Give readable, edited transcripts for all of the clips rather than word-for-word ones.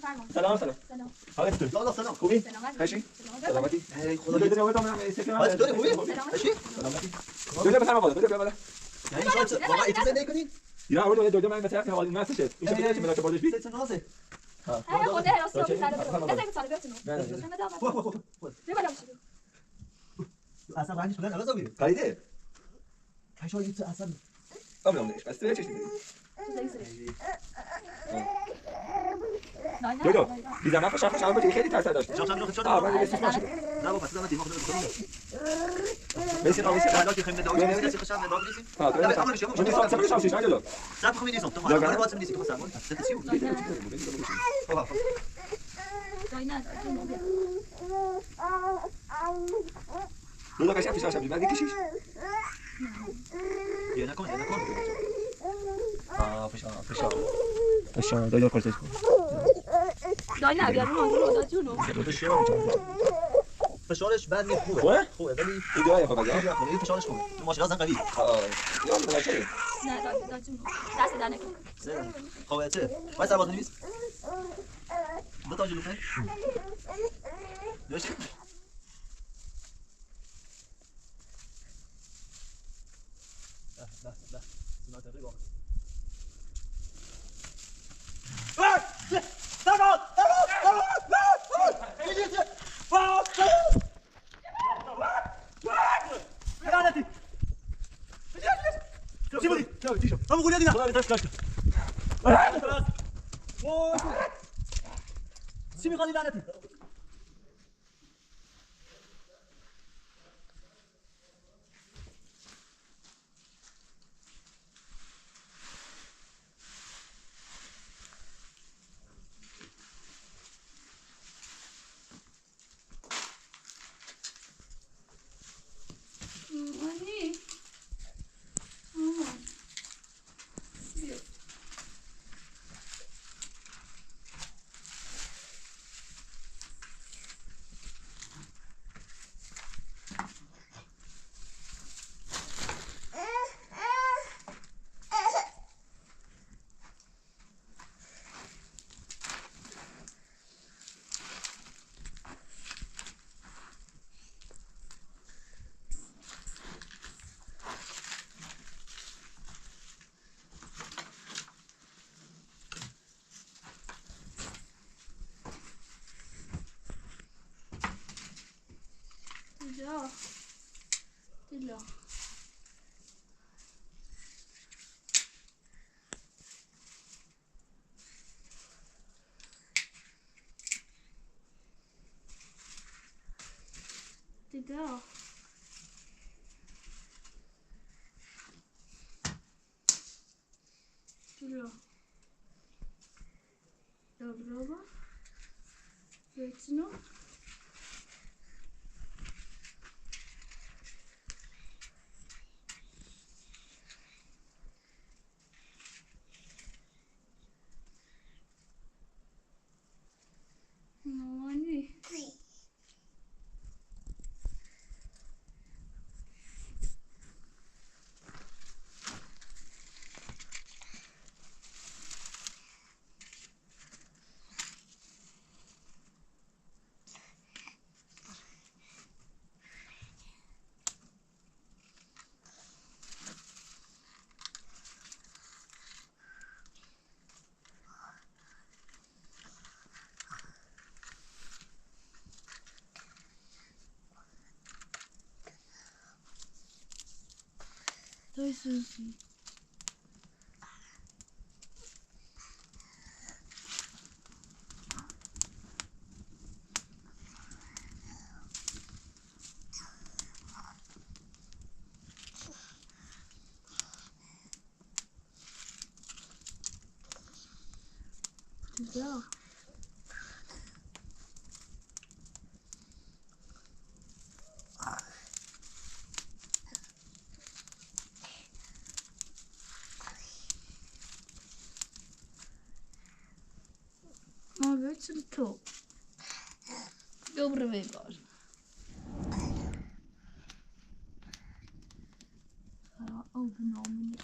سلام. سلام. حالت چطور؟ سلام. خوبی؟ سلامت. خشی؟ سلامتی؟ هی خدا دو تا من استکان. آره داری خوبی؟ سلامتی. سلامتی. دو تا بفرما بالا. بیا بالا. یعنی شما واقعا ایتون زندگی کنین؟ یا اول دو تا من مثلا حوالی نسشه. این چه میشه برداشت بی؟ چه نازه؟ هر خود راستو سر بزن سر بیاتونو. بیا بالا بشید. اصلا رنگش بدن الان زاویه. خریده. کشایت اصلا آمدش. بس چه چیزی؟ نه دو بی زحمت خوشم بود خیلی ترس داشت. شام من دیگه سیستم شد. نه بابا اصلا دیگه خودم می‌کنم. بسیار عالی. حالا که خیلی داغ کسی خوشم نداغ نیستیم. من شام شیش نجلو. صبر کنید نیستم. تو ما باید نیستی که سرمون. چه چیزی بود؟ بابا داینا دو تا کشم پیش شام. بعد یکیش. یه نکن. فشار. داینا کورتش کن. داینا بیا رو جونو. فشارش بعد نیست خوبه؟ خوبه ولی ایده‌ای خوبه. خونه فشارش خوبه. تو ماشین لازم قوی. یا ملاشه. نه دا جونو. دست در نکن. خوبه چه؟ وای سواد نیست. دو تا جلوه. باشه. لا. سمعت الربا. چی می‌خوای لعنتی؟ مانی. Dilla. Dilla. Dilla. Dobra. Wycno. Mani. Dai Susi. Ja. Maar weet je de top? Dobre wyborze. Overnomen.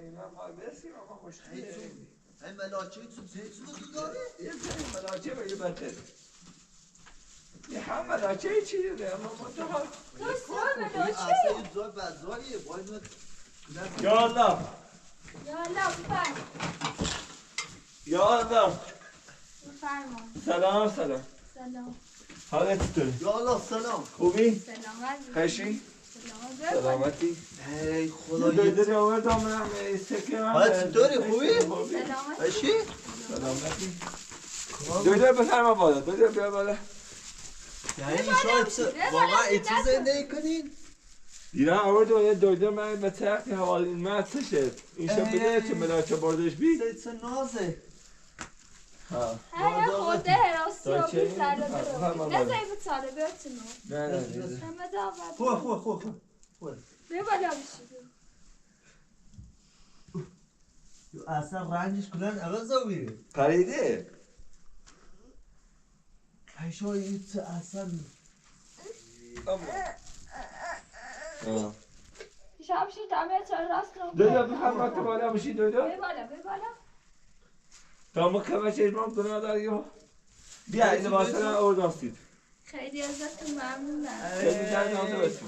اینم های برسیم آقا خوش این ملاچه تو داره؟ یه سری ملاچه بگه بده یه هم ملاچه چی دیده اما منتها اصلا یه زور بزاریه باید یا الله یا الله بفرم یا الله بفرما سلام سلام حالت چطوره؟ یا الله سلام خوبی؟ سلامت خشی؟ سلامت سلامتی؟ ای خدا دویده رو آوردم من سکه من حالت چطوری خوبی؟ سلامت اشی؟ سلامتی دویده بفرما بالا دویده بیا بالا یعنی واقعا ایتی زندگی کنین؟ دیرم آورد و یه دویده من به تختی حوال این مدسشه این شب بده چه ملاچه بردش بی سه نازه ها هر خورده حراسی و چه بی سر بفرما نه بالا زیبت ساله بیارتنو نه نه همه داور خوب بیا بالا بشید اصلا رنگش کلن عوض میره پریده کشا ایت اصلا شامشی دامه چرا راست کنم دویده بفرما تو بالا بشی دویده بیا بالا تا مکمه چشمام گناه داری ها بیا این لباسه رو آوردم سید خیلی ازتون ممنونم خیلی جنگ نامده بسیم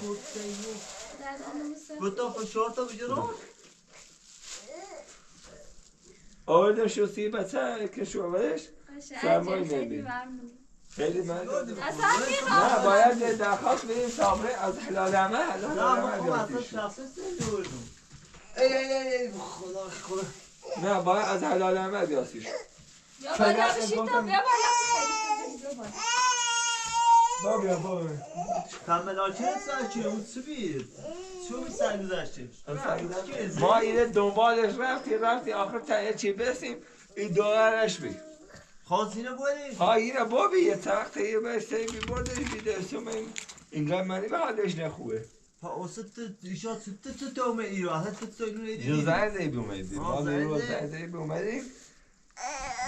گوتا فشارتا بجرا آوردم شوسی بچه که شو آوردش سرمایی خیلی نبید ممنون خیلی من اصلا نه باید درخواست بدیم صابره از حلال عمل حلال نه عمل ما اصلا بیاتیش شخصی نمیدوردم ای خدا نه باید از حلال عمل بیاتیش بیا بالا بشید تا بیا بالا با کملاچه سرچی اون چی چون سرگذشته ما اینه دنبالش رفتی آخر تا چی برسیم این دورش بی خواستینه بودی؟ ها اینه بابی یه تخت یه بسته بی بردش بیده سوم اینگاه منی به حالش نخوبه اوسط ایشا تو تومه ایرو اصلا تو اینو نیدی زنده بی اومدیم ما نیرو زنده بی اومدیم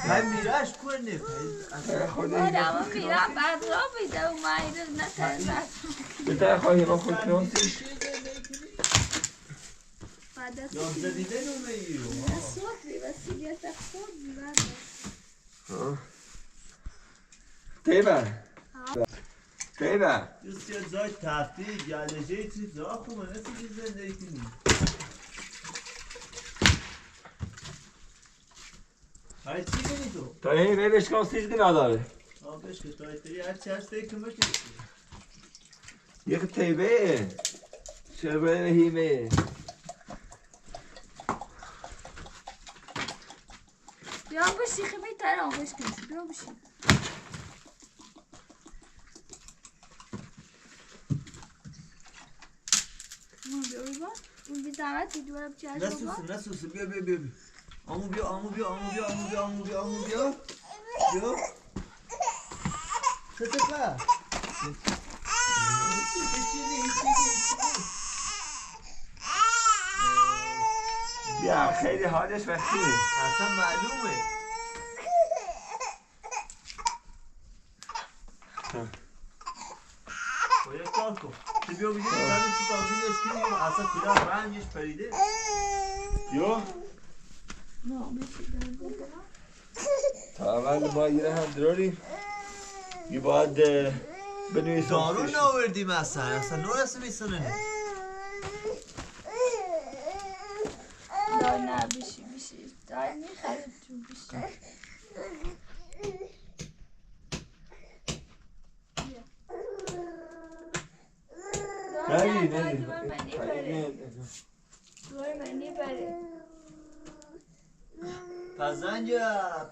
من میراش کنه آدم میرم بعد را بیده اومده نه تنزد بهتر خواهی ما خود کنسیش یازدیده نومه ایرو نه صبحی وسیلیت خود تیبه دوست یه جای تفریح گلجه چیز جا خوبه نسی زندگی کنی های چی کنی تو؟ تا این ریبش کن سیزگی نداره آبش که تایی تایی هرچی هست فکر بکنی یک تیبه شربه هیمه بیا بشی خیلی تر آموش کنی بیا بشی اون بی زحمت دوارم چه هست بابا؟ نسوسه بیا آمو بیا خطفه بیا خیلی حالش وقتی اصلا معلومه باید کار کن تو بیا بگیر زمین تو تازینش کنیم اصلا کلا رنگش پریده یو تا اول ما ایره هم دراریم یه باید بنویسم دارو ناوردیم اصلا نورسه میسنه نه بشی دار میخرید تو بشی دور منی بره پزنج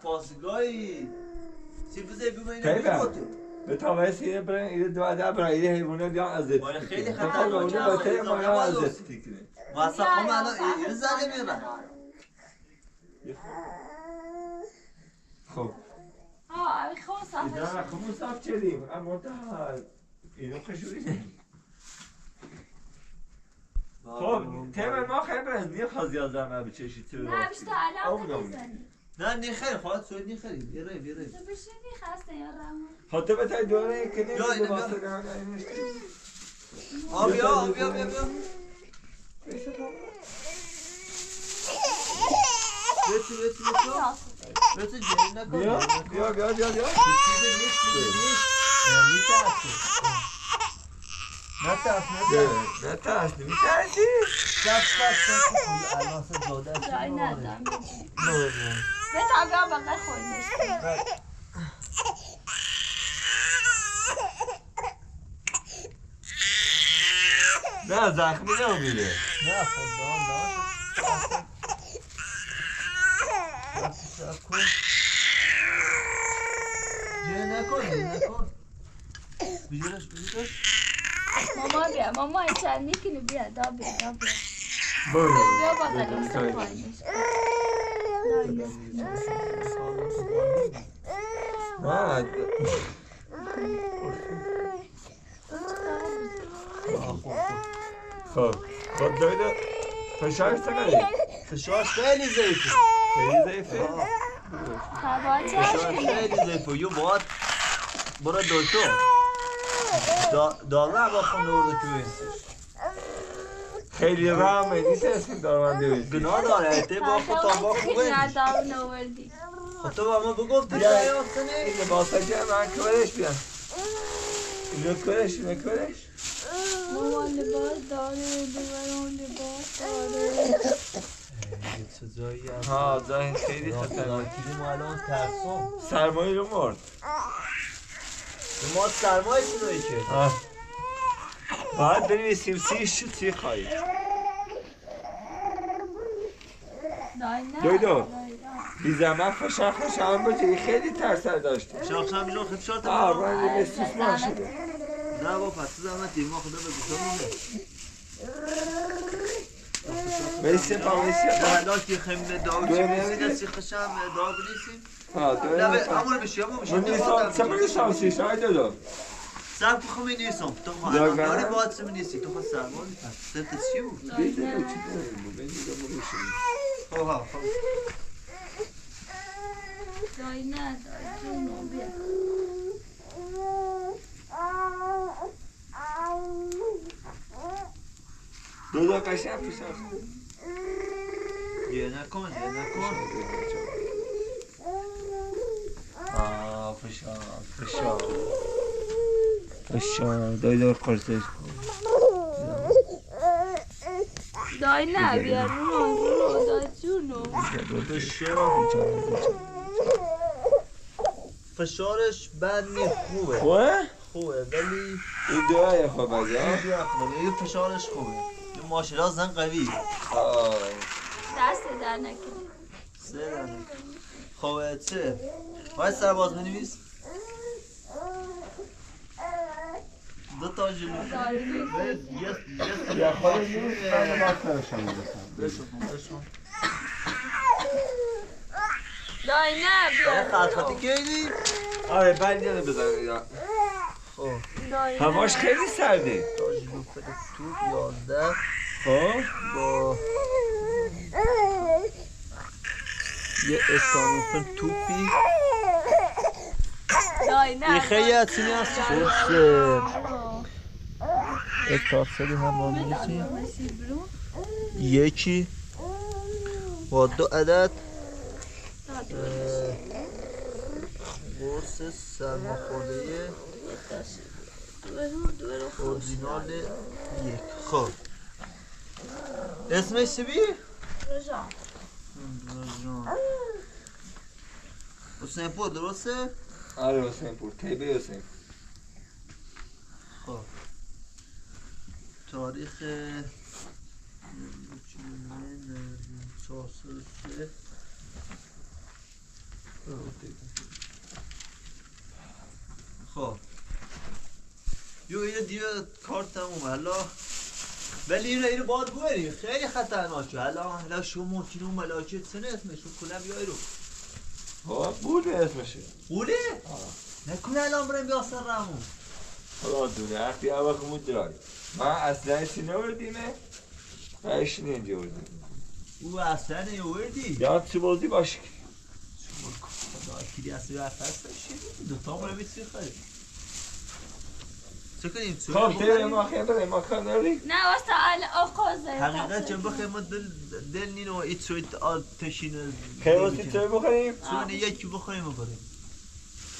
پاسگاهی چی بزه بیمه خیلی اینو بیمه تو به تابعیت اینه برن اینه دو برای اینه حیوانه بیان ازت خیلی خطرناکه با ته مایا ازت تکنه واسه خمه الان این زده میرن خب آه خب اینا صافش خمون صاف چلیم اما تا اینو خشوری نیم خب تیمه ما خیلی برز نیم خواهد یازده من بچشی تو نه بیشتر علام نمیزنی نه نیخری خواهد سوید نیخری بیره تو بشی نیخسته یا رمون خب تو بتای دوره که بیا اینو نیم بیا بیا بتو جایی نکن بیا نترس نمیترسی؟ جای ندارم به تا بیا بقیه خودش نه زخمی نمیره نه خدا نکن بیجورش ماما بیا ماما چند میکنی بیا دا بیا برو بیا بقیه نیستم پایینش نه خب دایده فشارش چقدره؟ فشارش خیلی ضعیفه خیلی ضعیفه؟ فشارش خیلی ضعیفه یه باید برو دکتر داغه با خون نورده توی خیلی رامه نیست اسم دارمان دویدی گناه داره ایتی با خود تا با خوبه خود تو با ما بگفتی شاید سنی این لباسا که من کارش بیان اینو کارش ماما لباس داره دوباره لباس داره چه جایی هست ها جایی خیلی خطرناکی ما الان ترسم سرمایی رو مرد ما سرمایه چونایی که باید بنویسیم 30 خواهید دویدو بی زمان فشار خوشم بجایی خیلی ترسر داشته شاخشم بیجا خیلی شارت من یه سوسمان شده نه با پس زحمت دیما خدا به گوشم مونده بیسیم حالا که خیمه داغ چی بیسید از چی خشم داغ بلیسیم نه به امور بشی من نیستم چه من نیستم سیش های دادم سب که خمی نیستم تو خواهد داری باید سمی نیستی تو خواهد سرمانی پس سرت چی بود؟ بیده چی داریم بیده خواه خواه دایی نه دایی جونو بیا دو قشنگ فشار یه نکن فشار دایی قرصش دایی نه بیا رو دایی جونو فشارش بد نیست خوبه ولی این دوهای خوب از این فشارش خوبه این ماشینا زن قوی دست در نکنی خوبه چه؟ باید سرباز بنویس؟ دو تا جلو یا خودش نیست من باید بشون دایی نه بیا خرخاتی کردی؟ آره بعد یاده بزنم دایی هواش خیلی سرده تا جلو توپ 11 خب با یه استانوفن توپی دایی نه این خیلی حتینی هست اتاقصدی هم با میرسیم یکی با 2 عدد قرص سرماخورده اورجینال 1 خب اسمش چی بی؟ رجا حسین پور درسته؟ آره حسین پور تیبه حسین خب تاریخ 403 خب یه دیگه کارت تمومه حالا ولی اینو باید ببریم خیلی خطرناکه حالا شما ممکنه اون ملاکه سنه اسمشون کنم بیایی رو خب بوده اسمشه بوده؟ نکنه الان بریم بیاسر رمون خدا دونه اختی اول کمود دراری من اصلا ایسی نوردیمه و ایشی اینجا وردیم او اصلا نیوردی؟ یاد چه بازی باشی خدا کلی اصلا هست داشتی دوتا برای بیسی خواهی چه کنیم؟ خب دیگه ما خیلی بریم ما کار داریم؟ نه واسه آقازه حقیقت چون بخیر ما دل نینو ایت سویت آتشین خیلی واسه توی بخوریم؟ سوانه یکی بخوریم و بریم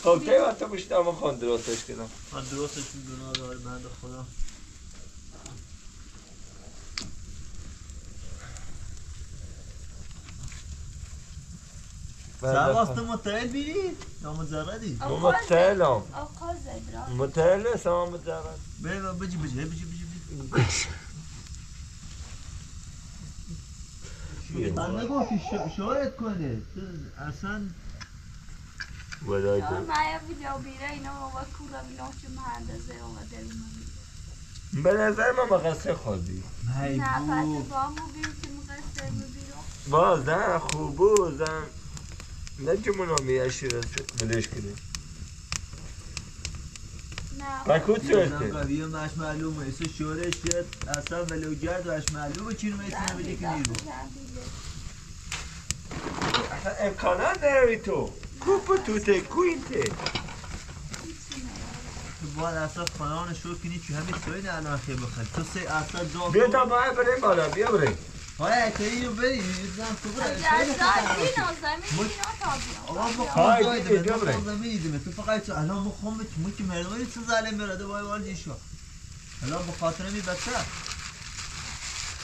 خب دیگه وقت بیشتر ما خواهد درستش کنم من درستش میدونم داره بنده خدا سواست متعل بیری؟ یا مجردی؟ متعلم آقازه درست متعل سما مجرد بجی من نگفتی شاید کنه اصلا ولای Ja, maar ja, video بیره اینا موقع کولا بینا چه مهندزه اومده رو به نظر من مقصه خودی نه پس با همون بیرو که مقصه بیرو باز نه خوبو زن نه جمعنا میاشی بلش کنیم نه و کود سویته قویه مش معلومه ایسا شورش یه اصلا ولوگرد وش معلومه چی رو میتونه بده که نیرو اصلا امکانات داری تو کوپو توته کوینته تو باید اصلا خانان شروع کنی که همین سوین الان خیلی بخیر تو سه اصلا داغ بیا تا باید بریم بالا بیا بریم های که اینو بریم زن تو بریم های دیگه بیا بریم تو فقط الان مخوام تو که مردمی چون ظالم براده وای والدی شو الان بخاطر می بچه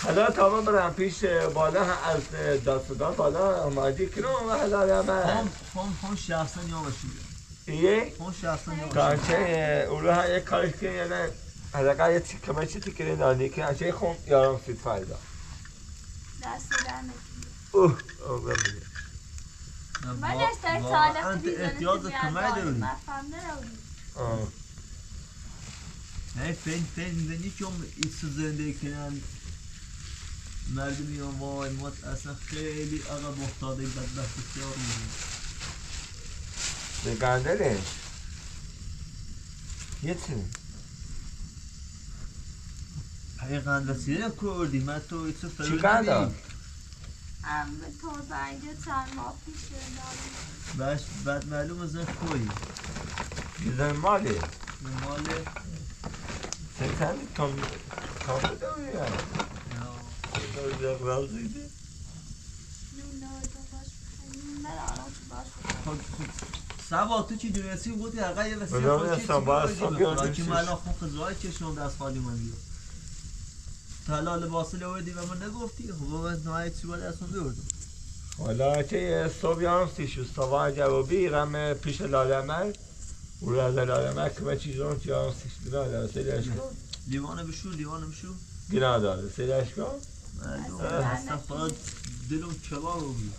حالا تا من برم پیش بالا از داستان بالا آمادی کنم و حالا هم شخصا یا باشید ایه؟ هم شخصا یا تا باشید انچه اولو ها یک کارش کنی یا نه حداقل یه کمه چی تکری نانی که انچه خون یارم سید فایده دست دارم اوه بمیده من دست سالت انت احتیاز کمه داری مفهم نرودی نه فین زنی که هم ایسو زنده کنن مردمی هم وای ما اصلا خیلی عقب افتاده بدبخت بسیار میدونیم به گندره یه چی؟ های قند رسیده کردی من تو ایسو چی فرور قنده؟ هم تازه اینجا چند ماه پیش داریم باش بعد معلوم زن خوی یه زن ماله مال سنتانی تون بوده و یا؟ رازیده؟ سبا تو چی دونستی بودی حقا یه وسیله من خود چی دونستم، باید صبح بیارم که من الان خون خزرهای کشوند از خالی من بیار تا حالا لباسه لوردی و من نگفتی خب من نهایی چی باید اصلا بیاردم حالا که صبح یارم سیشو سوار جوابی غم پیش لالمک او را از لالمک که من چیزون که یارم سیشو گناه داره سیلش کن لیوانه بشو گناه داره سیلش کن معلوم اصلا فقط دلم کباب رو بیار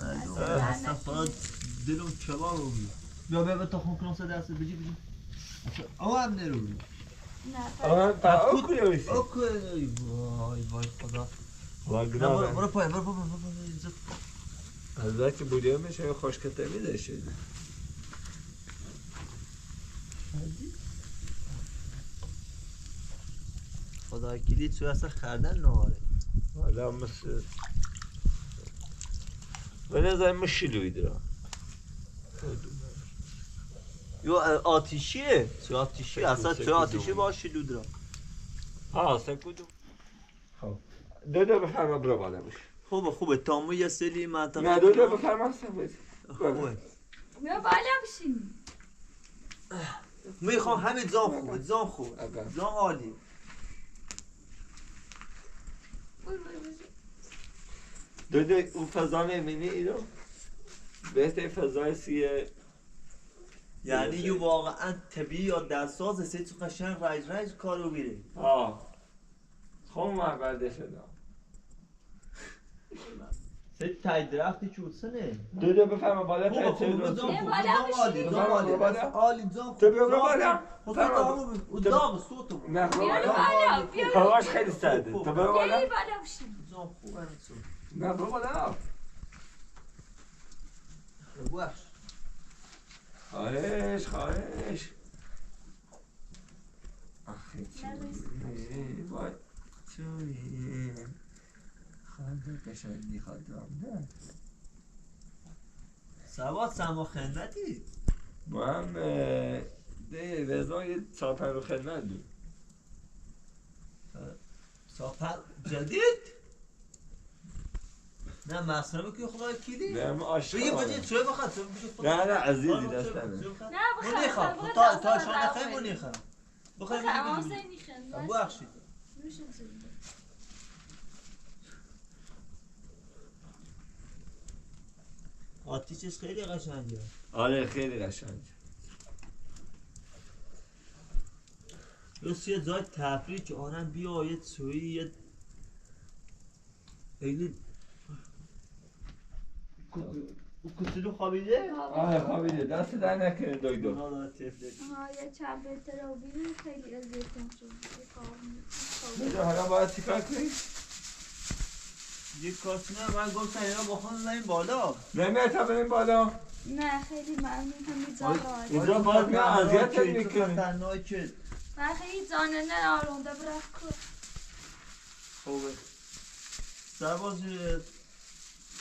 معلوم اصلا فقط دلم کباب رو بیار بیا تا خون کنم سه دسته بجی او هم نرو آن با او کنه بیسی وای خدا وای گناه داره برو پای از وقتی بودیم میشه خوشکته میده شد خدا کلید تو اصلا خردن نهاره حالا مثل به نظر مشیلوی دارم یو آتیشیه تو آتیشی اصلا تو آتیشی باشی لودرا ها سکودو خب دو بفرما برو بالا بشه خوبه تامو یه سری منطقه نه دو بفرما سفید خوبه بیا بالا بشین میخوام همین زان خوبه زان عالی دو اون فضا نمینی اینو بهتر فضای سیه یعنی یه واقعا طبیعی یا دستاز سه تو قشنگ رج کارو میره خب من برده شدم سه تای درختی که اوسنه دو بفرما بالا خوبه عالی زان تو بیا بالا قدام صوتو نه بیا هواش خیلی سرده تو برو بالا بیا بالا بشین زان خوبه نه برو بالا بوش خواهش آخه چی وای توی خانده قشنگی خواهدم نه سواد سما خندتی ما هم ده وزان یه ساپر رو خدمت دو ساپر جدید؟ نه مصنوعه که خدا کیلی؟ نه ما آشقا بگی بجید چوی بخواد نه نه عزیزی دست نمید نه منیخم بخیر تا شانه خیلی منیخم بخیر بخیر بگی آسه بگی نیخن بخشید آتیشش خیلی قشنگه آره خیلی قشنگ یه جای تفریح که آنم بیا یه سوی یه خیلی کسلو خوابیده؟ آره خوابیده دست در نکنه دکتر نه تفلک یه چند بهتر رو بینه خیلی اذیتم شد بجا حالا باید چیکار کنیم؟ یک کارت نه من گفتم اینا با خون نیم بالا نمیاد تا بریم بالا نه خیلی ممنون همین جا راحت اینجا باید میاد اذیت میکنه خطرناکه من خیلی جاننه آرونده برخ کن خوبه سرباز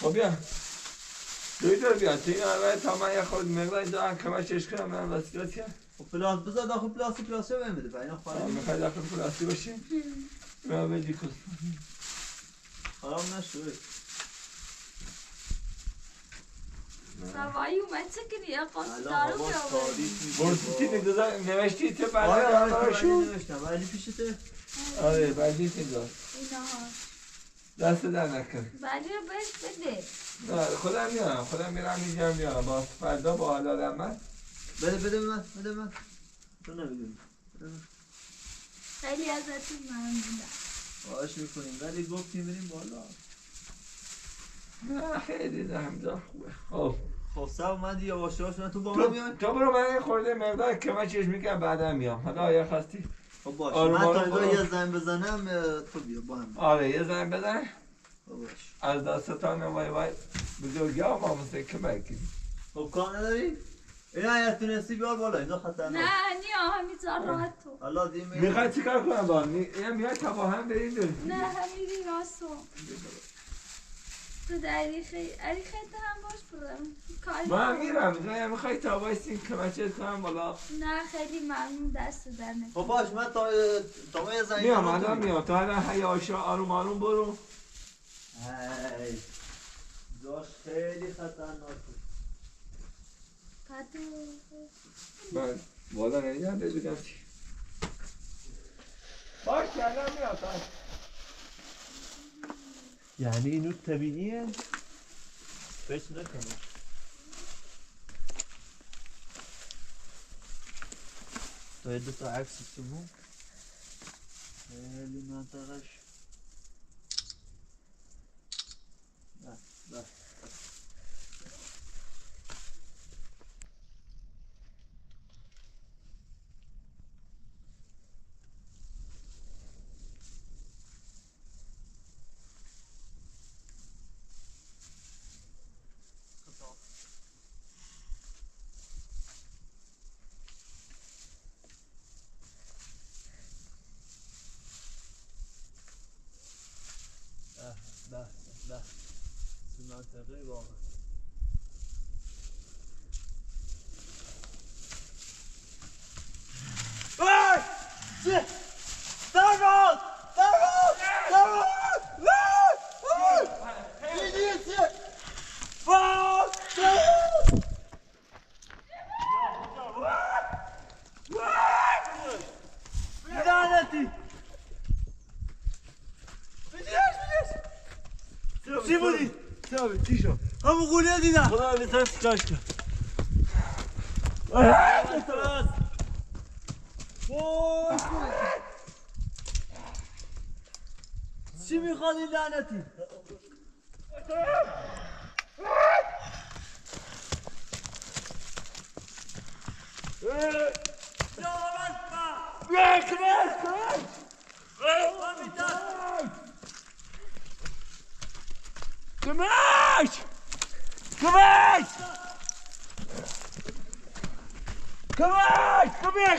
خب بیا دکتر بیا تو این اول تا من یه خود مقدار اینجا هم کمشش کنم من وسیلت کرد پلاس بذار داخل پلاسه بمیده با اینا خواهد میخوای داخل پلاسی باشیم؟ من بجی کس خراب نشوه سوایی اومد چه کنی یا قاسی الان دارو هوا بیاوری تاریک برسیتی نوشتی تو آره برای آره دارشون؟ نوشتم ولی پیشته آره بجی تینجا اینا ها دست در نکن ولی رو بهش بده نه خودم میارم خودم میرم اینجا میارم با فردا با حال آدم من بده من تو نمیدونی خیلی ازتون ممنونم باش میکنیم ولی گفتیم بریم بالا نه خیلی همجا خوبه خب خب سب اومد یواش یواش تو با من میای تو برو من خورده مقدار کمچش میکنم بعدا میام حالا آیا خواستی خب باش آروم من تا آروم اینجا برو. یه زنگ بزنم تو بیا با هم آره یه زنگ بزن خب باش از دستتان وای بزرگی ها ما مثل کمک کنیم خب کار نداری؟ این اگر تونستی بیار بالا اینجا خطرناک نه نیا همین جا راحت تو حالا دیمه میخوای چیکار کنم با میاد تا با هم بریم داریم نه همین راستو تو دریخی تو هم باش برم کاری ما هم ندارم. میرم میخوای تا بایستیم کمچت کنم بالا نه خیلی ممنون دست در نکنم خب باش من تا یه زنگ میام بزنم الان تو میام تا الان هیاشا آروم برو هی جاش خیلی خطرناکه پتو من بالا نمیدم بگم چی باش الان میام تا یعنی اینو طبیعیه؟ فکر نکنم تا دو تا عکس سمون خیلی منطقش نه ده تو منطقه واقعا چه؟ درباد! چه؟ لعنتی چی بودی؟ چی شد؟ همون قولیه دیدم خدا بسر سکاش کن چی میخواد این لعنتی؟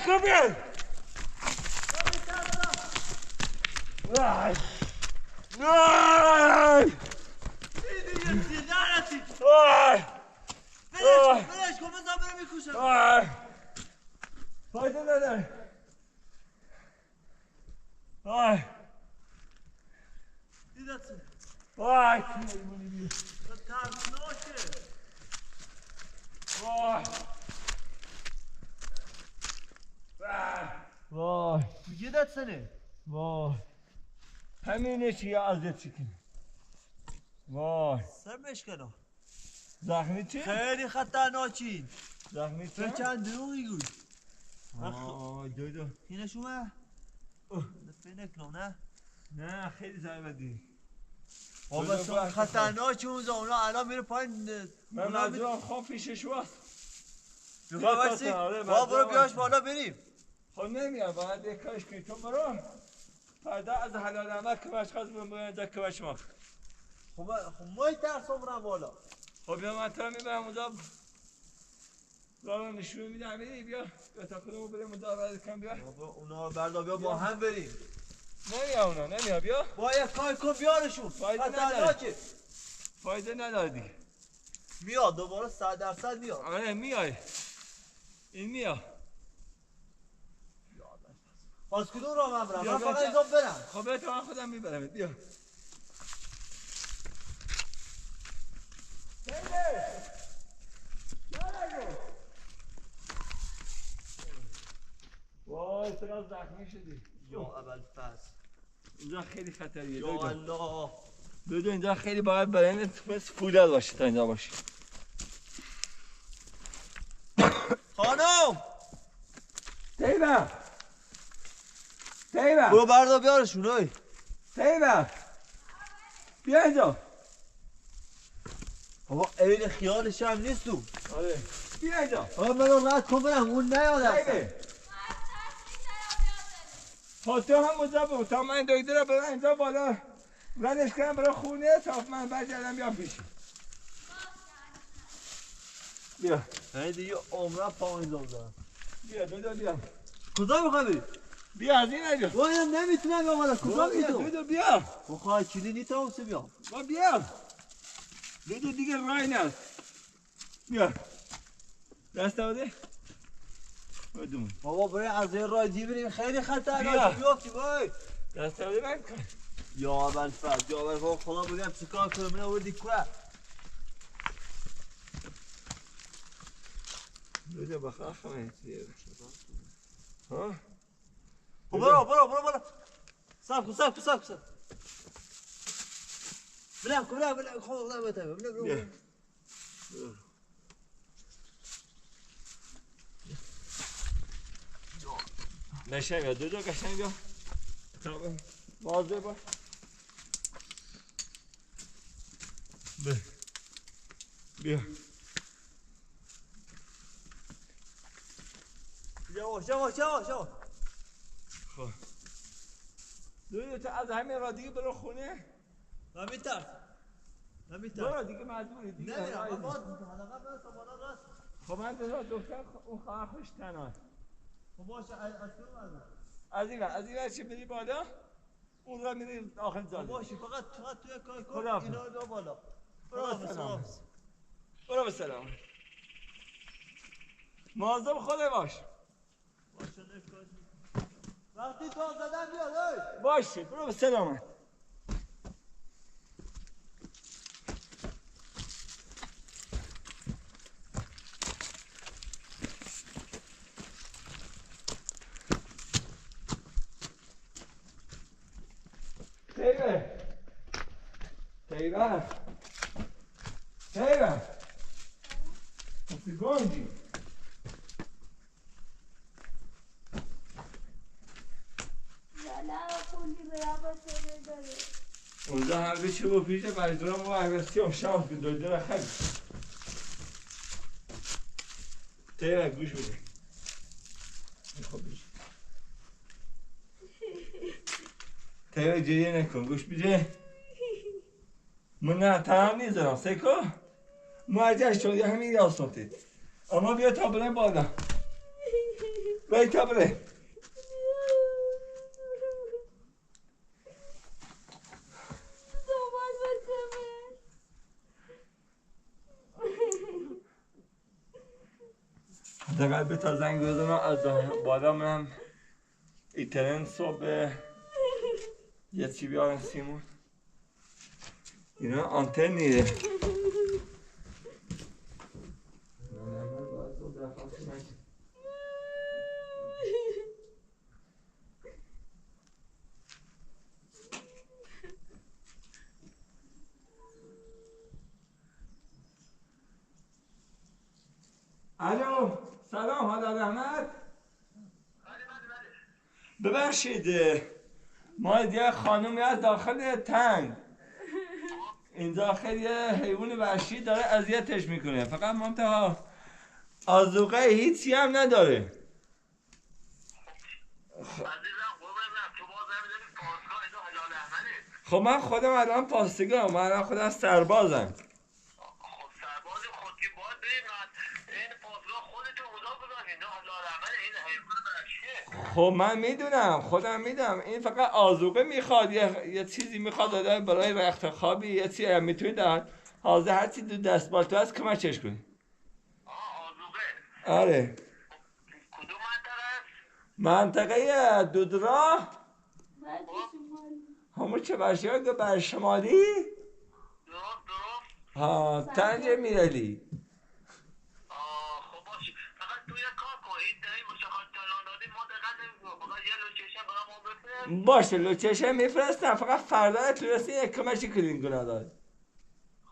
Come here! فایده نداره. وای دیدت وای کنیمونی بی ترسناکه. وای وای دیدت سنه وای همینه چیه ازت چیکن. وای سر مشکلم زخمی چی؟ خیلی خطرناکی. زخمی چی؟ چند دروغی گوی آه دو اینه شما فینکنم نه؟ نه خیلی ضربت دی. بابا خطرناکی اونجا اونا الان میره پایین. من مجبورم خواب پیشش واس. میخوای باشی؟ بابا برو بیاش بالا بریم. خب نمیاد باید یک کارش کنی تو برو فردا از حلال عمل که مشخص بگم که بشماخ. خب مای ترسم برم بالا. خب بیا من تو رو میبرم اونجا راه نشون میدم بیا تا کدوم بریم اونجا بعد کم بیا. بابا اونا بردار بیا با هم بریم. نمیاد اونا نمیاد بیا. با یک کار کن بیارشون. خطرناکه. فایده نداره دیگه. میاد دوباره 100% میاد. آره میای. این میاد. از کدوم راه من برم؟ من فقط اینجا برم. خب تو من خودم میبرم بیا. وای چقدر زخمی شدی. یا اول فصل. اینجا خیلی خطریه. یا الله. دو اینجا خیلی باید بدنت مثل فولاد باشه تا اینجا باشی. خانم تیبه برو بردار بیارشون ای. تیبه بیا اینجا. بابا این خیالش هم نیست تو. آره بیا اینجا. آقا منو رد کن برم اون نیاد تیبه خب تو هم اونجا بود تا من دکتر رو برم اینجا بالا ردش کنم برای خونه تا من برگردم بیام پیشی. بیا این دیگه عمرم پا اینجا بزنم. بیا بیا کجا میخوای بری؟ بیا از این اینجا. با اینم نمیتونم بیام حالا کجا میتونم؟ بیا بخواه کلی نیتم سه بیام. با بیا دیگه رای نست. بیا دست آده بدون بابا برای از این راه دی بریم خیلی خطرناکه. بیا. بیافتی وای. دست آده من کن. یا اول فرد یا اول فرد خدا بگم چیکار کنم من آوردی کوه. بده بخاف من ها برو سب کن برم خدا بتم برم نشه بیا دو قشنگ بیا واضح باش. بیا یواش خب دو تا از همین راه دیگه برو خونه. من میترسم برو دیگه مجبوری دیگه. نمیرم من باز حداقل برم تا بالا راست. خب من دختر اون خواهر خوش تنها. خب باشه از کدوم از این چه بری بالا اون را میری آخر زاده. باشه فقط توی کار کن خدا اینا رو بالا. برو به سلام. مواظب خودت باش. باشه نکاش. وقتی تو زدن بیاد باشه برو به سلامت. Tejva! Un secondi! اونجا همه چی با پیش مجدورم و عوضی هم شانس که دلدر خیلی تیوه گوش بده تیوه جدی نکن گوش بده من نه تنم نیزارم سکو مرجعش شد یه همین یاستاتید اما بیا تابله بالا بای تابله دقیقا به تا زنگ بزنم از بالا منم ایترن صبح یه چی بیارن سیمون اینا آنتن نیره الو سلام حالا رحمت ببخشید ما یه خانومی از داخل تنگ این داخل یه حیوان وحشی داره اذیتش میکنه فقط منتها آذوقه هیچی هم نداره عزیزم قربونت تو باز نمیدونی پاسگاه اینو هلال احمده. خب من خودم الان پاسگاه من الان خودم سربازم خب سرباز خودی باید برید این پاسگاه خودتو خدا بزنید اینو هلال احمده این حیوان وحشیه. خب من میدونم خودم میدونم این فقط آذوقه میخواد یه چیزی میخواد داده برای رخت خوابی یه چیزی میتونید در حاضر هر چی دو دستبال تو هست کمکش کنی آذوقه آره کدوم منطقه است؟ منطقه دودراه بعد شمال همون چه برشی که بر شمالی درست ها تنج میرلی خب باشه فقط تو یه کار کن این دهی مشخص جلان دادی ما دقت نمیکنم فقط یه لوکیشن برام بفرست. باشه لوکیشن میفرستم فقط فردا تونستی یک کمشی کنین گناه دار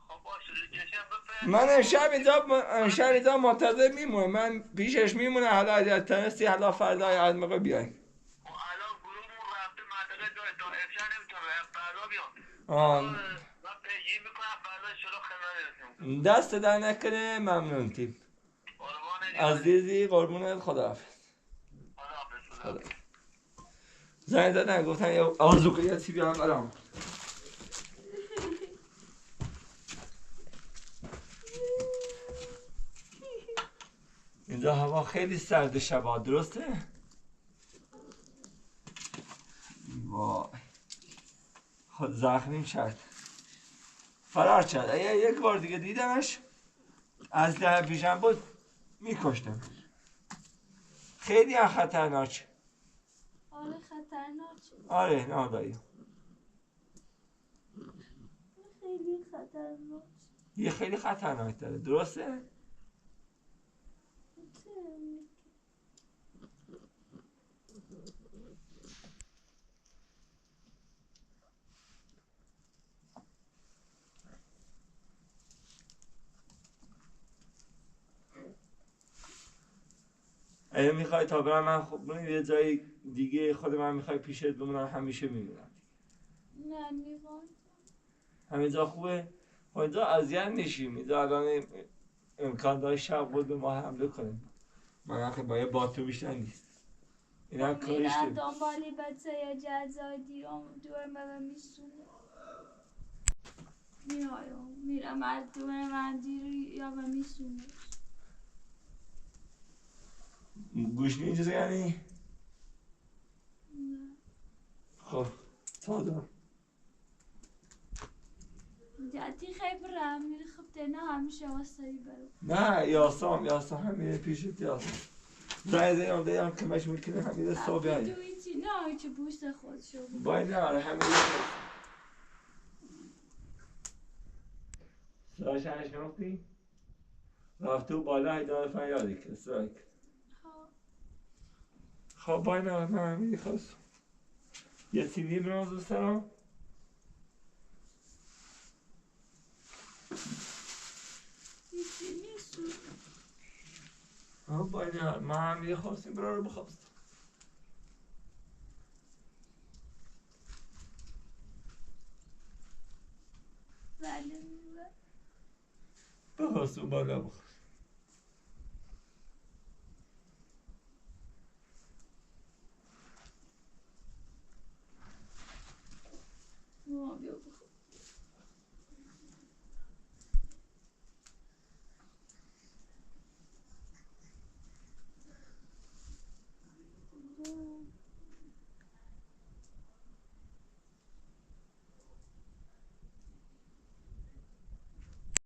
خب باشه لوکیشن بفرست. من امشب اینجا منتظر میمونم من پیشش میمونم حالا اگر تونستی حالا فردا از موقع بیای خب الان گروهمون رفته منطقه داره تا افشا نمیتونه فردا بیان. آه من پیگیری میکنم فردا شروع خدمت رسیم. دست در نکنه ممنون تیم قربان عزیزی قربونت خداحافظ خدا. زنگ زدن گفتن یه آذوقه یه چی بیارم برام اینجا هوا خیلی سرد شبا درسته؟ وای خود زخمیم شد فرار کرد اگه یک بار دیگه دیدمش از ده پیشم بود میکشتم خیلی هم خطرناک آره خطرناکه آره نادایی خیلی خطرناک یه خیلی خطرناک داره درسته؟ اگه میخوای تا برم من خب یه جای دیگه خود من میخوای پیشت بمونم همیشه میمونم نه میخوام همینجا خوبه خب اینجا اذیت نشیم اینجا الان امکان داره شب بود به ما حمله کنیم من آخه با یه باتو بیشتر نیست این هم کارش میرم داریم دنبالی بچه یا جزای دور من میسونه میرم از دور من دیر یا من میسونه گوش نیست یعنی؟ نه خب تا دار جدی خیلی برم میری خب نه همیشه واسه برو نه یاسام هم میره پیشت یاسام زنگ زنیم دیگه هم کمش میکنه همیده صبح هایی دویتی نه که بوست خود شو باید نه آره همیده سراش نشناختی؟ رفته و بالا هیدار فن یادی که سرک خب باید نه من همیده خواست یه سیدی برام دوست دارم هیچی نیست باید نه من همیده خواستیم برای رو بخواست بله بخواست و بالا بخواست